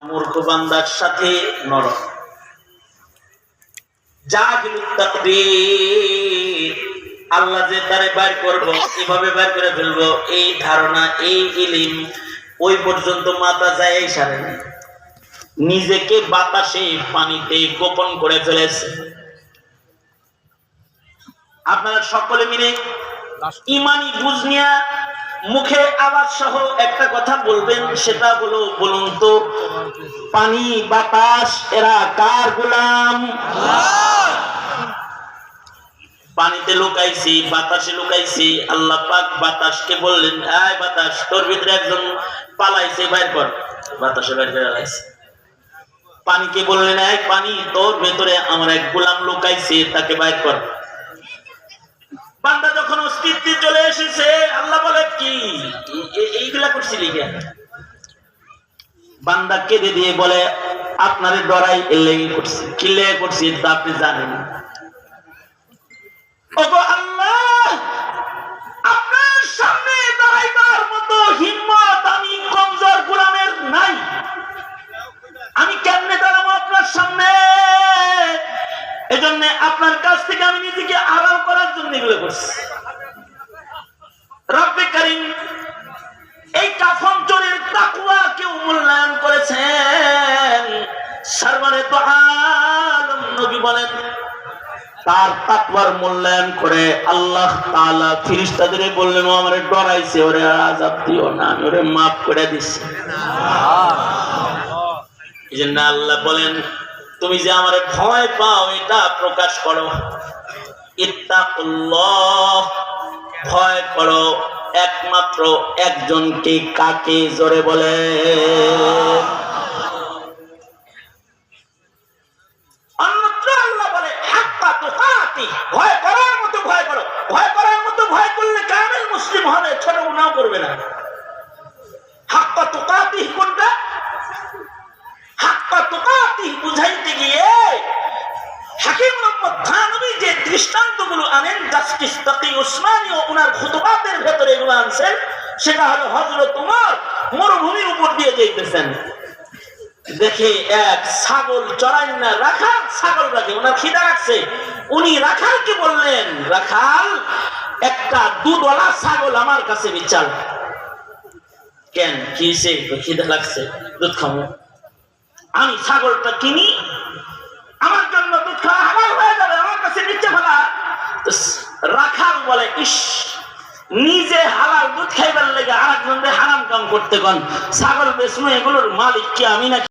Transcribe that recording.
মূর্খ বান্দার সাথে নরম জাহিলুত তাকদীর, আল্লাহ যে তারে বাইর করব, এভাবে বাইর করে ফেলবো, এই ধারণা, এই ইলম ওই পর্যন্ত মাথা যায় সারে নিজেকে বাতাসে পানিতে গোপন করে ফেলেছে। আপনারা সকলে মিলে ইমানি বুঝ নিয়া মুখে আওয়াজ সহ একটা কথা বলবেন, সেটা হলো, বলুন তো পানি বাতাস এরা কার গোলাম? পানিতে লুকাইছি, বাতাসে লুকাইছি, আল্লাহ পাক বাতাসকে বললেন, আয় বাতাস, তোর ভিতরে একজন পালাইছে, বাইর কর। বাতাসে বাইর করে লাইছে। পানিকে বললেন, আয় পানি, তোর ভেতরে আমার এক গোলাম লুকাইছে, তাকে বাইর কর। বান্দা যখন অস্তিত্বে চলে এসেছে, আল্লাহ বলে, কি এইগুলা করছিলি কেন? বান্দা কেঁদে দিয়ে বলে, আপনারে ডরাই লেগে করছি। কি লেগে করছি তা আপনি জানেন। ওগো আল্লাহ, আপনার সামনে দাঁড়াইবার মতো হিম্মত আমি কমজোর গোলামের নাই। আমি কেমনে দাঁড়াবো আপনার সামনে? এজন্য আপনার কাছ থেকে আমি নিজেকে আড়াল করার জন্য এগুলো করছি। রব্বে কারীম এই কাফন চোরের তাকওয়াকে মূল্যায়ন করেছেন। সরওয়ারে দু আলম নবী বলেন, তার তাকওয়ার মূল্যায়ন করে আল্লাহ তাআলা ফেরেশতাদের বললেন, ও আমারে ডরাইছে, ওরে আযাব দিও না, আমি ওরে maaf করে দিছি। এজন্য আল্লাহ বলেন, তুমি যে আমারে ভয় পাও এটা প্রকাশ করো। ইত্তাকুল্লাহ, ভয় করো একমাত্র একজনকে। কাকে? জোরে বলে। অন্যত্র আল্লাহ বলে, হাক্কা তুকাতি, ভয় করার মতো ভয় করো। ভয় করার মতো ভয় করলে কামিল মুসলিম হবে, ছোট গুনাহ করবে না। হাক্কা তুকাতি কোনটা? হাক্কা তুকাতি বুঝাইতে গিয়ে হাকিম মুহাম্মদ থানভী যে দৃষ্টান্তগুলো আনেন, জাস্টিস তাকি উসমানী ও ওনার খুতবাতের ভেতরে এগুলো আনছেন, সেটা হলো হযরত ওমর মরুভূমির উপর দিয়ে যাইতেছেন, দেখে এক ছাগল চড়াই না, রাখাল ছাগল রাখে, ওনার খিদা রাখছে। উনি রাখালকে বললেন, রাখাল, একটা দুধওয়ালা ছাগল আমার কাছে বিচাল। কেন? কি সে? খিদা লাগছে, দুধ খাবো। আমি ছাগলটা কিনি, আমার জন্য দুধ খাওয়া হালাল হয়ে যাবে, আমার কাছে নিচে ফেলা। রাখাল বলে, ইস, নিজে হালাল দুধ খাইবার লেগে আরেকজনকে হারাম কাম করতে গন, ছাগল বেচমু, এগুলোর মালিক কি আমি নাকি?